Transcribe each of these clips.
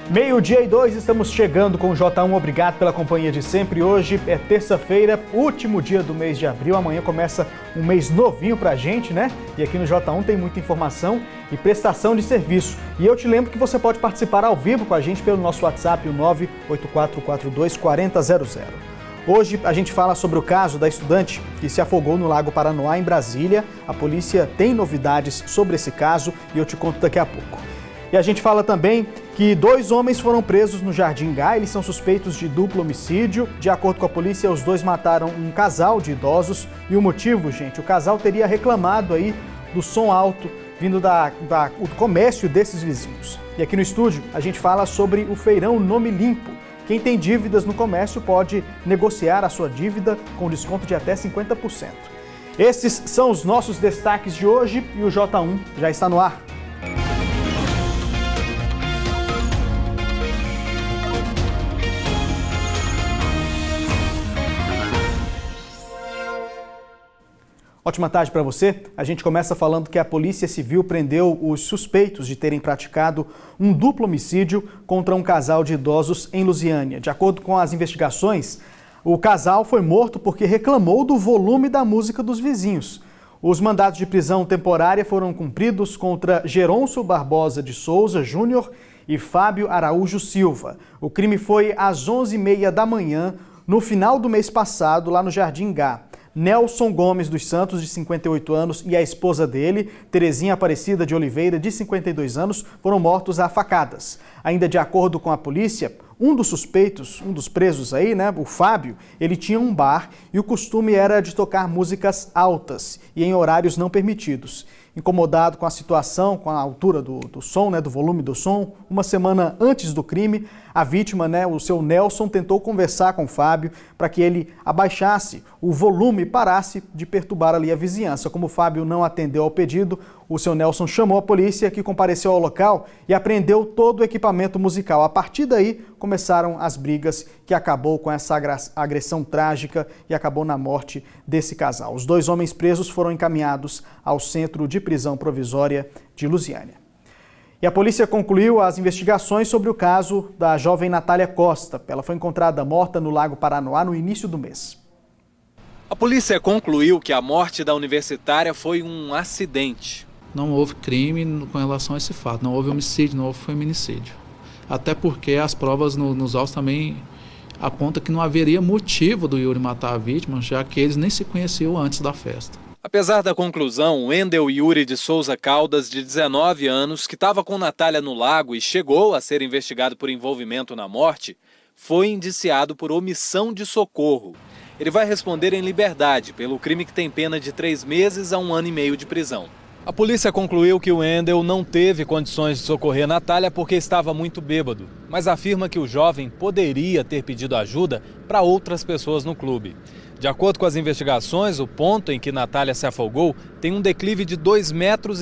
Meio-dia e 2, estamos chegando com o J1. Obrigado pela companhia de sempre. Hoje é terça-feira, último dia do mês de abril. Amanhã começa um mês novinho pra gente, né? E aqui no J1 tem muita informação e prestação de serviço. E eu te lembro que você pode participar ao vivo com a gente pelo nosso WhatsApp, o 984424000. Hoje a gente fala sobre o caso da estudante que se afogou no Lago Paranoá, em Brasília. A polícia tem novidades sobre esse caso e eu te conto daqui a pouco. E a gente fala também que 2 homens foram presos no Jardim Gá. Eles são suspeitos de duplo homicídio. De acordo com a polícia, os 2 mataram um casal de idosos. E o motivo, gente, o casal teria reclamado aí do som alto vindo do comércio desses vizinhos. E aqui no estúdio a gente fala sobre o feirão Nome Limpo. Quem tem dívidas no comércio pode negociar a sua dívida com desconto de até 50%. Esses são os nossos destaques de hoje e o J1 já está no ar. Ótima tarde para você. A gente começa falando que a Polícia Civil prendeu os suspeitos de terem praticado um duplo homicídio contra um casal de idosos em Lusiânia. De acordo com as investigações, o casal foi morto porque reclamou do volume da música dos vizinhos. Os mandados de prisão temporária foram cumpridos contra Geronço Barbosa de Souza Júnior e Fábio Araújo Silva. O crime foi às 11h30 da manhã, no final do mês passado, lá no Jardim Gá. Nelson Gomes dos Santos, de 58 anos, e a esposa dele, Terezinha Aparecida de Oliveira, de 52 anos, foram mortos a facadas. Ainda de acordo com a polícia, um dos suspeitos, um dos presos aí, né, o Fábio, ele tinha um bar e o costume era de tocar músicas altas e em horários não permitidos. Incomodado com a situação, com a altura do som, né, do volume do som, uma semana antes do crime, a vítima, né, o seu Nelson, tentou conversar com o Fábio para que ele abaixasse o volume e parasse de perturbar ali a vizinhança. Como o Fábio não atendeu ao pedido, o seu Nelson chamou a polícia, que compareceu ao local e apreendeu todo o equipamento musical. A partir daí, começaram as brigas que acabou com essa agressão trágica e acabou na morte desse casal. Os 2 homens presos foram encaminhados ao Centro de Prisão Provisória de Lusiânia. E a polícia concluiu as investigações sobre o caso da jovem Natália Costa. Ela foi encontrada morta no Lago Paranoá no início do mês. A polícia concluiu que a morte da universitária foi um acidente. Não houve crime com relação a esse fato, não houve homicídio, não houve feminicídio. Até porque as provas nos autos também apontam que não haveria motivo do Yuri matar a vítima, já que eles nem se conheciam antes da festa. Apesar da conclusão, Wendel Yuri de Souza Caldas, de 19 anos, que estava com Natália no lago e chegou a ser investigado por envolvimento na morte, foi indiciado por omissão de socorro. Ele vai responder em liberdade pelo crime que tem pena de 3 meses a 1 ano e meio de prisão. A polícia concluiu que o Wendel não teve condições de socorrer Natália porque estava muito bêbado, mas afirma que o jovem poderia ter pedido ajuda para outras pessoas no clube. De acordo com as investigações, o ponto em que Natália se afogou tem um declive de 2,5 metros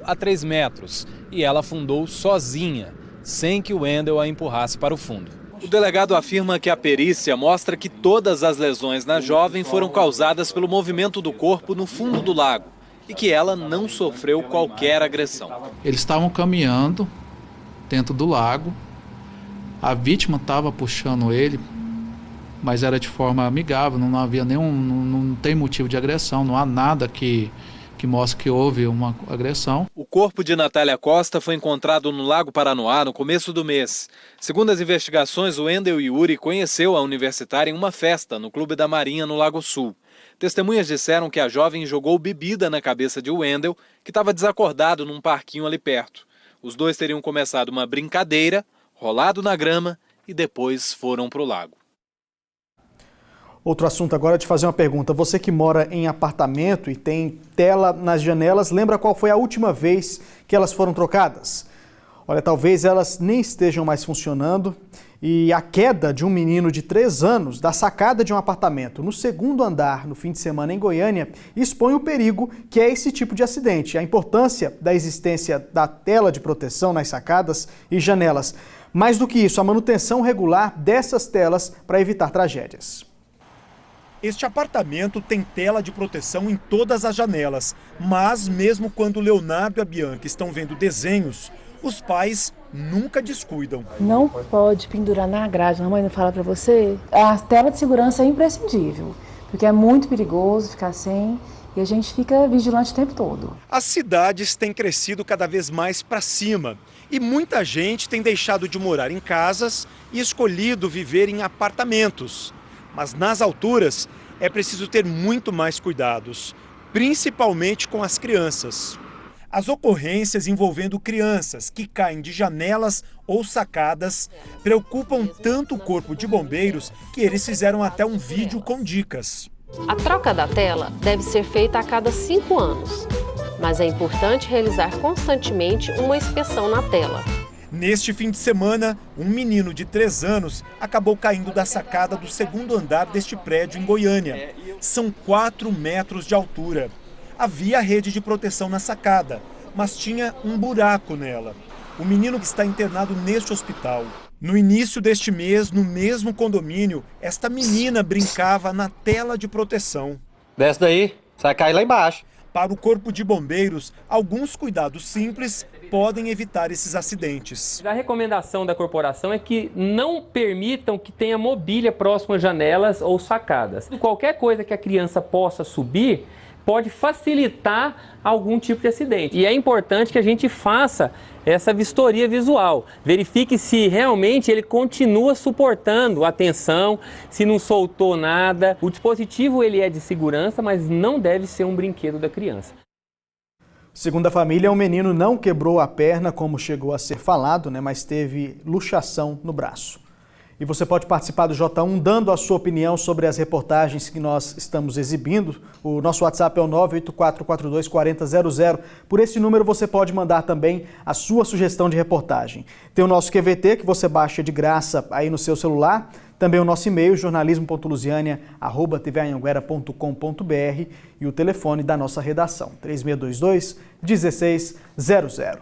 a 3 metros e ela afundou sozinha, sem que o Wendel a empurrasse para o fundo. O delegado afirma que a perícia mostra que todas as lesões na jovem foram causadas pelo movimento do corpo no fundo do lago e que ela não sofreu qualquer agressão. Eles estavam caminhando dentro do lago, a vítima estava puxando ele, mas era de forma amigável, não havia não tem motivo de agressão, não há nada que mostre que houve uma agressão. O corpo de Natália Costa foi encontrado no Lago Paranoá no começo do mês. Segundo as investigações, o Wendel Yuri conheceu a universitária em uma festa no Clube da Marinha, no Lago Sul. Testemunhas disseram que a jovem jogou bebida na cabeça de Wendel, que estava desacordado num parquinho ali perto. Os 2 teriam começado uma brincadeira, rolado na grama e depois foram para o lago. Outro assunto agora é te fazer uma pergunta. Você que mora em apartamento e tem tela nas janelas, lembra qual foi a última vez que elas foram trocadas? Olha, talvez elas nem estejam mais funcionando e a queda de um menino de 3 anos da sacada de um apartamento no 2º andar no fim de semana em Goiânia expõe o perigo que é esse tipo de acidente, a importância da existência da tela de proteção nas sacadas e janelas. Mais do que isso, a manutenção regular dessas telas para evitar tragédias. Este apartamento tem tela de proteção em todas as janelas, mas mesmo quando Leonardo e a Bianca estão vendo desenhos, Os pais nunca descuidam. Não pode pendurar na grade, a mãe não fala para você? A tela de segurança é imprescindível, porque é muito perigoso ficar sem e a gente fica vigilante o tempo todo. As cidades têm crescido cada vez mais para cima e muita gente tem deixado de morar em casas e escolhido viver em apartamentos. Mas nas alturas é preciso ter muito mais cuidados, principalmente com as crianças. As ocorrências envolvendo crianças que caem de janelas ou sacadas preocupam tanto o Corpo de Bombeiros que eles fizeram até um vídeo com dicas. A troca da tela deve ser feita a cada 5 anos, mas é importante realizar constantemente uma inspeção na tela. Neste fim de semana, um menino de 3 anos acabou caindo da sacada do 2º andar deste prédio em Goiânia. São 4 metros de altura. Havia rede de proteção na sacada, mas tinha um buraco nela. O menino está internado neste hospital. No início deste mês, no mesmo condomínio, esta menina brincava na tela de proteção. Desce daí, você vai cair lá embaixo. Para o Corpo de Bombeiros, alguns cuidados simples podem evitar esses acidentes. A recomendação da corporação é que não permitam que tenha mobília próximo a janelas ou sacadas. Qualquer coisa que a criança possa subir pode facilitar algum tipo de acidente. E é importante que a gente faça essa vistoria visual. Verifique se realmente ele continua suportando a tensão, se não soltou nada. O dispositivo ele é de segurança, mas não deve ser um brinquedo da criança. Segundo a família, o menino não quebrou a perna, como chegou a ser falado, mas teve luxação no braço. E você pode participar do J1 dando a sua opinião sobre as reportagens que nós estamos exibindo. O nosso WhatsApp é o 984424000. Por esse número você pode mandar também a sua sugestão de reportagem. Tem o nosso QVT que você baixa de graça aí no seu celular. Também o nosso e-mail, jornalismo.lusiania@tvanhanguera.com.br e o telefone da nossa redação, 3622-1600.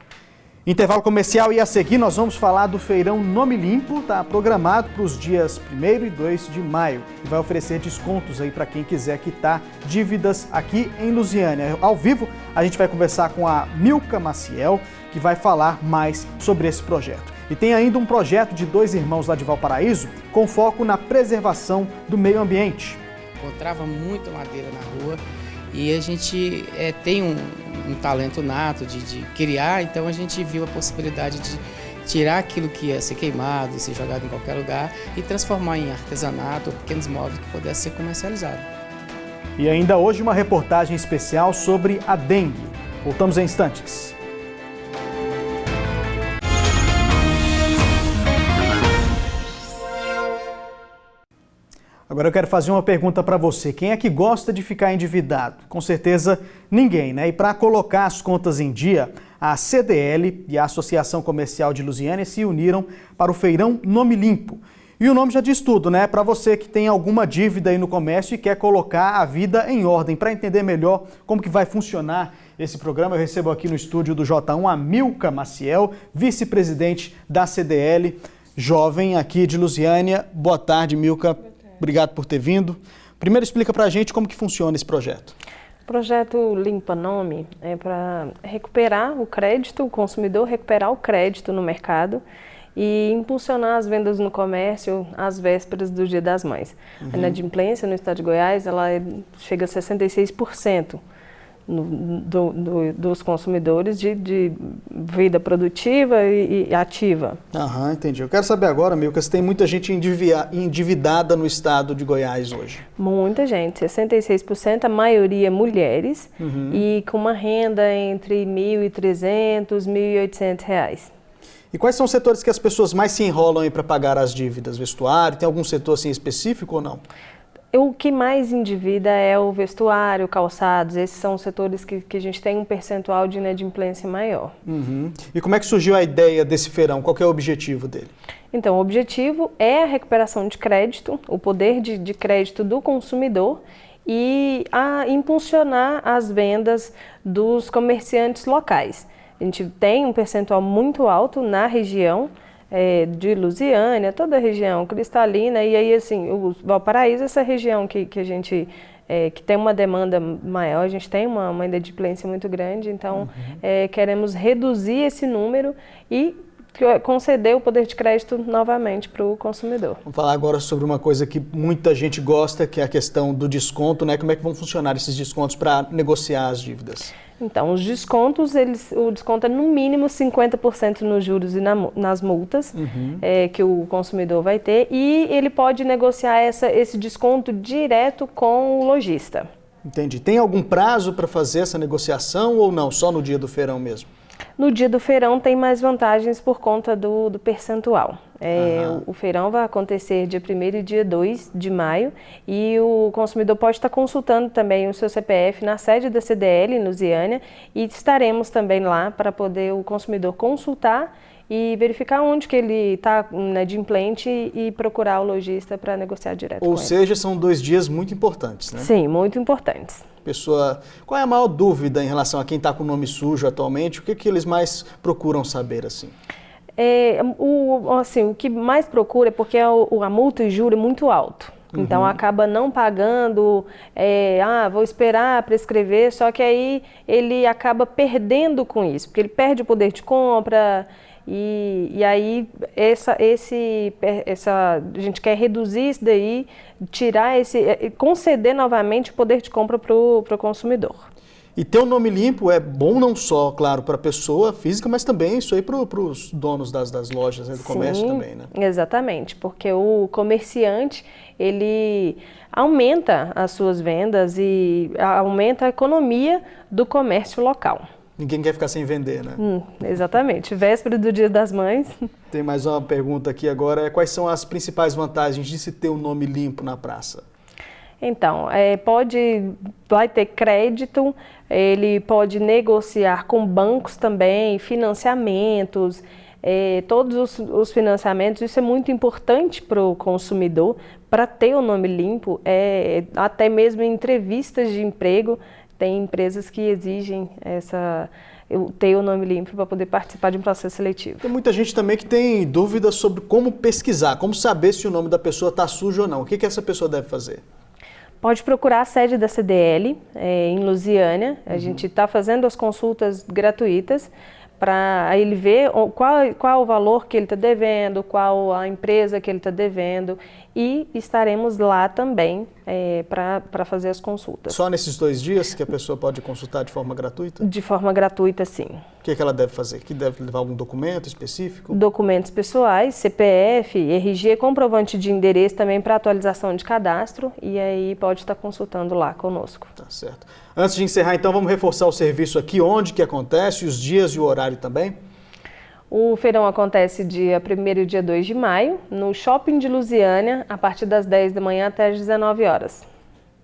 Intervalo comercial e a seguir nós vamos falar do Feirão Nome Limpo, está programado para os dias 1º e 2 de maio e vai oferecer descontos aí para quem quiser quitar dívidas aqui em Lusiânia. Ao vivo a gente vai conversar com a Milka Maciel, que vai falar mais sobre esse projeto. E tem ainda um projeto de 2 irmãos lá de Valparaíso com foco na preservação do meio ambiente. Encontrava muita madeira na rua e a gente tem um talento nato de criar, então a gente viu a possibilidade de tirar aquilo que ia ser queimado, ser jogado em qualquer lugar e transformar em artesanato ou pequenos móveis que pudessem ser comercializados. E ainda hoje uma reportagem especial sobre a dengue. Voltamos em instantes. Agora eu quero fazer uma pergunta para você. Quem é que gosta de ficar endividado? Com certeza ninguém, né? E para colocar as contas em dia, a CDL e a Associação Comercial de Lusiânia se uniram para o Feirão Nome Limpo. E o nome já diz tudo, né? Para você que tem alguma dívida aí no comércio e quer colocar a vida em ordem. Para entender melhor como que vai funcionar esse programa, eu recebo aqui no estúdio do J1 a Milka Maciel, vice-presidente da CDL, jovem aqui de Lusiânia. Boa tarde, Milka. Obrigado por ter vindo. Primeiro explica para a gente como que funciona esse projeto. O projeto Limpa Nome é para recuperar o crédito, o consumidor recuperar o crédito no mercado e impulsionar as vendas no comércio às vésperas do Dia das Mães. A inadimplência no estado de Goiás ela chega a 66%. Dos consumidores de vida produtiva e ativa. Entendi. Eu quero saber agora, Milka, se tem muita gente endividada no estado de Goiás hoje. Muita gente, 66%, a maioria mulheres, e com uma renda entre R$ 1.300 e R$ 1.800. E quais são os setores que as pessoas mais se enrolam para pagar as dívidas? Vestuário? Tem algum setor assim específico ou não? O que mais endivida é o vestuário, calçados, esses são os setores que a gente tem um percentual de inadimplência maior. E como é que surgiu a ideia desse feirão? Qual que é o objetivo dele? Então, o objetivo é a recuperação de crédito, o poder de crédito do consumidor e a impulsionar as vendas dos comerciantes locais. A gente tem um percentual muito alto na região, de Lusiânia, toda a região cristalina, e aí assim, o Valparaíso, essa região que a gente que tem uma demanda maior, a gente tem uma inadimplência muito grande, então queremos reduzir esse número e conceder o poder de crédito novamente para o consumidor. Vamos falar agora sobre uma coisa que muita gente gosta, que é a questão do desconto, né? Como é que vão funcionar esses descontos para negociar as dívidas? Então, os descontos, o desconto é no mínimo 50% nos juros e nas multas que o consumidor vai ter, e ele pode negociar esse desconto direto com o lojista. Entendi. Tem algum prazo para fazer essa negociação ou não? Só no dia do feirão mesmo? No dia do feirão tem mais vantagens por conta do percentual. O feirão vai acontecer dia 1º e dia 2 de maio e o consumidor pode estar consultando também o seu CPF na sede da CDL em Lusiânia, e estaremos também lá para poder o consumidor consultar e verificar onde que ele está inadimplente e procurar o lojista para negociar direto com ele. Ou seja, são 2 dias muito importantes, né? Sim, muito importantes. Pessoa, qual é a maior dúvida em relação a quem está com o nome sujo atualmente? O que eles mais procuram saber assim? O que mais procura é porque a multa e juro é muito alto. Então acaba não pagando, vou esperar prescrever, só que aí ele acaba perdendo com isso, porque ele perde o poder de compra. E aí a gente quer reduzir isso daí, conceder novamente o poder de compra para o consumidor. E ter o nome limpo é bom não só, claro, para a pessoa física, mas também isso aí para os donos das lojas, né, do comércio também, né? Exatamente, porque o comerciante, ele aumenta as suas vendas e aumenta a economia do comércio local. Ninguém quer ficar sem vender, né? Exatamente. Véspera do Dia das Mães. Tem mais uma pergunta aqui agora. Quais são as principais vantagens de se ter o nome limpo na praça? Então, vai ter crédito, ele pode negociar com bancos também, financiamentos, todos os financiamentos. Isso é muito importante para o consumidor, para ter o nome limpo, até mesmo em entrevistas de emprego. Tem empresas que exigem ter o nome limpo para poder participar de um processo seletivo. Tem muita gente também que tem dúvidas sobre como pesquisar, como saber se o nome da pessoa está sujo ou não. O que essa pessoa deve fazer? Pode procurar a sede da CDL em Lusiânia. A gente está fazendo as consultas gratuitas para ele ver qual o valor que ele está devendo, qual a empresa que ele está devendo, e estaremos lá também para fazer as consultas. Só nesses 2 dias que a pessoa pode consultar de forma gratuita? De forma gratuita, sim. O que ela deve fazer? Que deve levar algum documento específico? Documentos pessoais, CPF, RG, comprovante de endereço também para atualização de cadastro, e aí pode estar consultando lá conosco. Tá certo. Antes de encerrar, então, vamos reforçar o serviço aqui, onde que acontece, os dias e o horário também? O feirão acontece dia 1º e dia 2 de maio, no Shopping de Lusiânia, a partir das 10 da manhã até as 19 horas.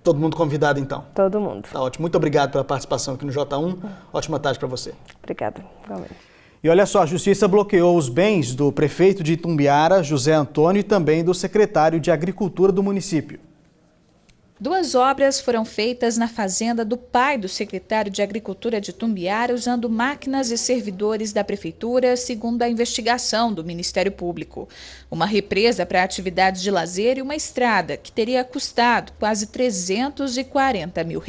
Todo mundo convidado, então? Todo mundo. Tá ótimo. Muito obrigado pela participação aqui no J1. Ótima tarde para você. Obrigada. Igualmente. E olha só, a Justiça bloqueou os bens do prefeito de Itumbiara, José Antônio, e também do secretário de Agricultura do município. 2 obras foram feitas na fazenda do pai do secretário de Agricultura de Itumbiara usando máquinas e servidores da prefeitura, segundo a investigação do Ministério Público. Uma represa para atividades de lazer e uma estrada que teria custado quase R$340 mil. O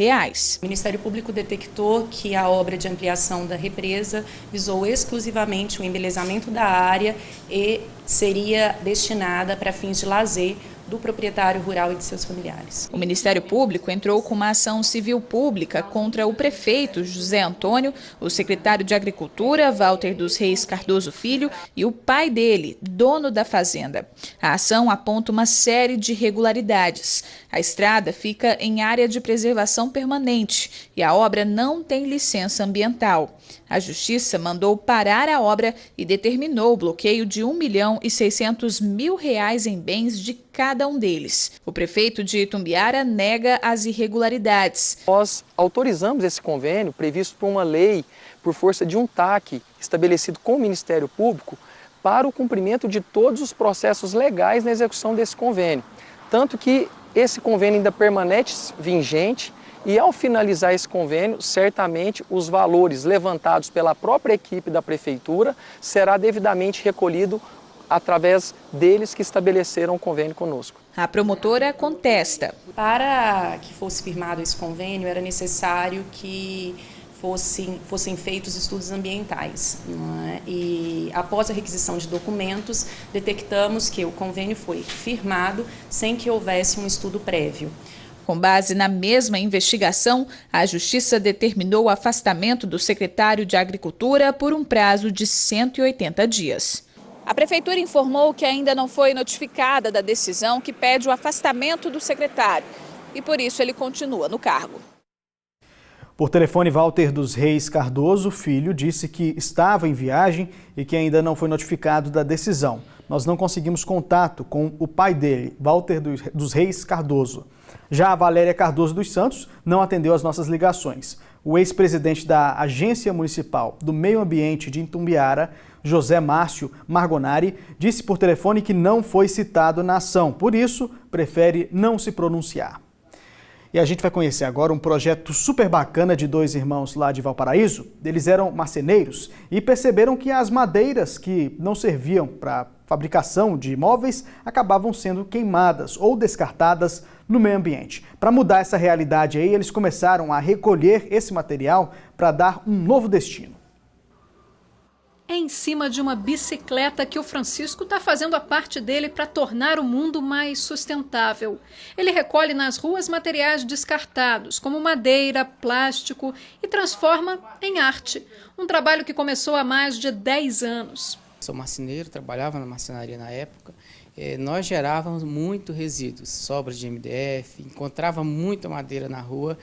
Ministério Público detectou que a obra de ampliação da represa visou exclusivamente o embelezamento da área e seria destinada para fins de lazer do proprietário rural e de seus familiares. O Ministério Público entrou com uma ação civil pública contra o prefeito José Antônio, o secretário de Agricultura, Walter dos Reis Cardoso Filho, e o pai dele, dono da fazenda. A ação aponta uma série de irregularidades. A estrada fica em área de preservação permanente e a obra não tem licença ambiental. A Justiça mandou parar a obra e determinou o bloqueio de R$1.600.000 em bens de cada um deles. O prefeito de Itumbiara nega as irregularidades. Nós autorizamos esse convênio previsto por uma lei, por força de um TAC estabelecido com o Ministério Público, para o cumprimento de todos os processos legais na execução desse convênio. Tanto que esse convênio ainda permanece vigente e, ao finalizar esse convênio, certamente os valores levantados pela própria equipe da Prefeitura será devidamente recolhido através deles que estabeleceram o convênio conosco. A promotora contesta. Para que fosse firmado esse convênio, era necessário que fossem feitos estudos ambientais, não é? E após a requisição de documentos, detectamos que o convênio foi firmado sem que houvesse um estudo prévio. Com base na mesma investigação, a Justiça determinou o afastamento do secretário de Agricultura por um prazo de 180 dias. A Prefeitura informou que ainda não foi notificada da decisão que pede o afastamento do secretário e, por isso, ele continua no cargo. Por telefone, Walter dos Reis Cardoso, filho, disse que estava em viagem e que ainda não foi notificado da decisão. Nós não conseguimos contato com o pai dele, Walter dos Reis Cardoso. Já a Valéria Cardoso dos Santos não atendeu as nossas ligações. O ex-presidente da Agência Municipal do Meio Ambiente de Itumbiara, José Márcio Margonari, disse por telefone que não foi citado na ação, por isso prefere não se pronunciar. E a gente vai conhecer agora um projeto super bacana de dois irmãos lá de Valparaíso. Eles eram marceneiros e perceberam que as madeiras que não serviam para fabricação de imóveis acabavam sendo queimadas ou descartadas no meio ambiente. Para mudar essa realidade aí, eles começaram a recolher esse material para dar um novo destino. É em cima de uma bicicleta que o Francisco está fazendo a parte dele para tornar o mundo mais sustentável. Ele recolhe nas ruas materiais descartados, como madeira, plástico, e transforma em arte. Um trabalho que começou há mais de 10 anos. Sou marceneiro, trabalhava na marcenaria na época. Nós gerávamos muito resíduos, sobras de MDF, encontrava muita madeira na rua.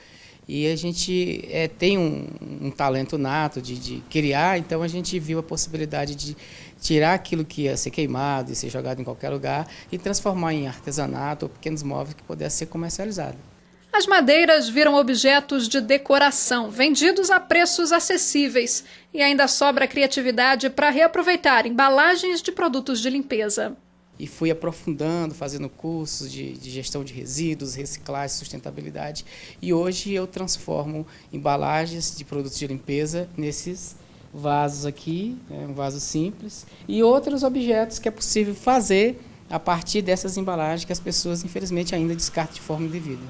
E a gente tem um talento nato de criar, então a gente viu a possibilidade de tirar aquilo que ia ser queimado e ser jogado em qualquer lugar e transformar em artesanato ou pequenos móveis que pudessem ser comercializados. As madeiras viram objetos de decoração, vendidos a preços acessíveis. E ainda sobra criatividade para reaproveitar embalagens de produtos de limpeza. E fui aprofundando, fazendo cursos de gestão de resíduos, reciclagem, sustentabilidade. E hoje eu transformo embalagens de produtos de limpeza nesses vasos aqui, um vaso simples, e outros objetos que é possível fazer a partir dessas embalagens que as pessoas, infelizmente, ainda descartam de forma indevida.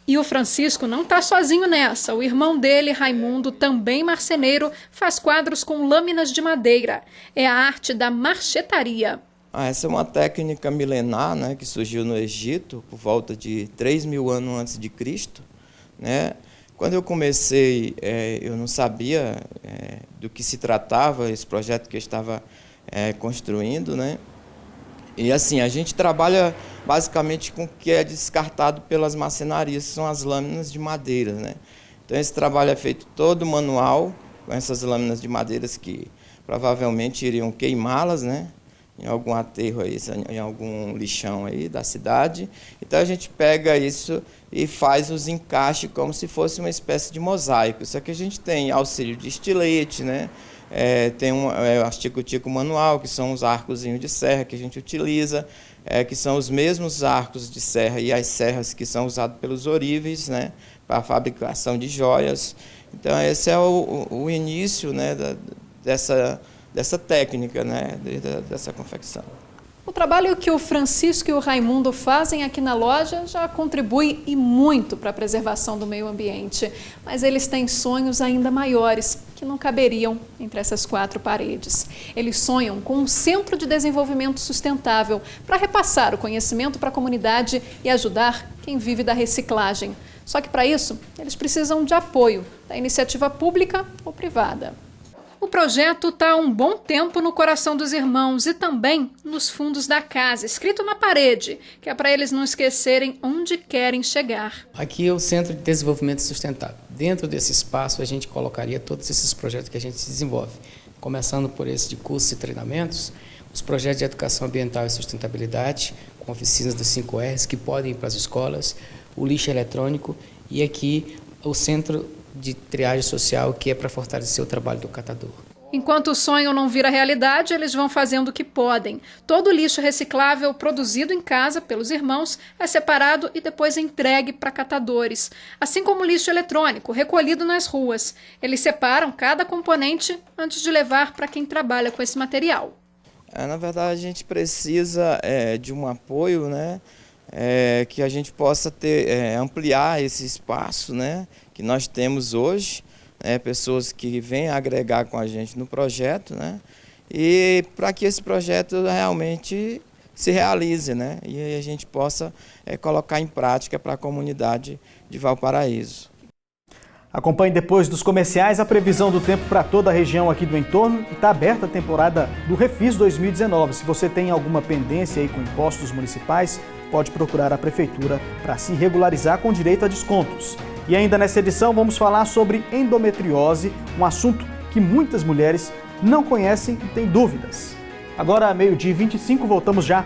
E o Francisco não está sozinho nessa. O irmão dele, Raimundo, também marceneiro, faz quadros com lâminas de madeira. É a arte da marchetaria. Essa é uma técnica milenar, né, que surgiu no Egito por volta de 3.000 anos antes de Cristo, né? Quando eu comecei, eu não sabia do que se tratava esse projeto que eu estava construindo, né? E assim, a gente trabalha basicamente com o que é descartado pelas marcenarias, que são as lâminas de madeira, né? Então esse trabalho é feito todo manual, com essas lâminas de madeiras que provavelmente iriam queimá-las, né? Em algum aterro aí, em algum lixão aí da cidade. Então a gente pega isso e faz os encaixes como se fosse uma espécie de mosaico. Só que a gente tem auxílio de estilete, né? Tem um tico-tico manual, que são os arcozinhos de serra que a gente utiliza, que são os mesmos arcos de serra e as serras que são usados pelos ourives, né? Para a fabricação de joias. Então esse é o início, né? Dessa técnica, né, dessa confecção. O trabalho que o Francisco e o Raimundo fazem aqui na loja já contribui e muito para a preservação do meio ambiente. Mas eles têm sonhos ainda maiores, que não caberiam entre essas 4 paredes. Eles sonham com um centro de desenvolvimento sustentável para repassar o conhecimento para a comunidade e ajudar quem vive da reciclagem. Só que para isso, eles precisam de apoio da iniciativa pública ou privada. O projeto está há um bom tempo no coração dos irmãos e também nos fundos da casa, escrito na parede, que é para eles não esquecerem onde querem chegar. Aqui é o Centro de Desenvolvimento Sustentável. Dentro desse espaço a gente colocaria todos esses projetos que a gente desenvolve, começando por esse de cursos e treinamentos, os projetos de educação ambiental e sustentabilidade, com oficinas dos 5 R's que podem ir para as escolas, o lixo eletrônico e aqui o Centro de triagem social, que é para fortalecer o trabalho do catador. Enquanto o sonho não vira realidade, eles vão fazendo o que podem. Todo o lixo reciclável produzido em casa pelos irmãos é separado e depois entregue para catadores, assim como o lixo eletrônico recolhido nas ruas. Eles separam cada componente antes de levar para quem trabalha com esse material. Na verdade, a gente precisa de um apoio, né, que a gente possa ampliar esse espaço, né, que nós temos hoje, pessoas que vêm agregar com a gente no projeto, né, e para que esse projeto realmente se realize, né, e a gente possa colocar em prática para a comunidade de Valparaíso. Acompanhe depois dos comerciais a previsão do tempo para toda a região aqui do entorno. Está aberta a temporada do Refis 2019. Se você tem alguma pendência aí com impostos municipais, pode procurar a Prefeitura para se regularizar com direito a descontos. E ainda nessa edição vamos falar sobre endometriose, um assunto que muitas mulheres não conhecem e têm dúvidas. Agora, 12h25, voltamos já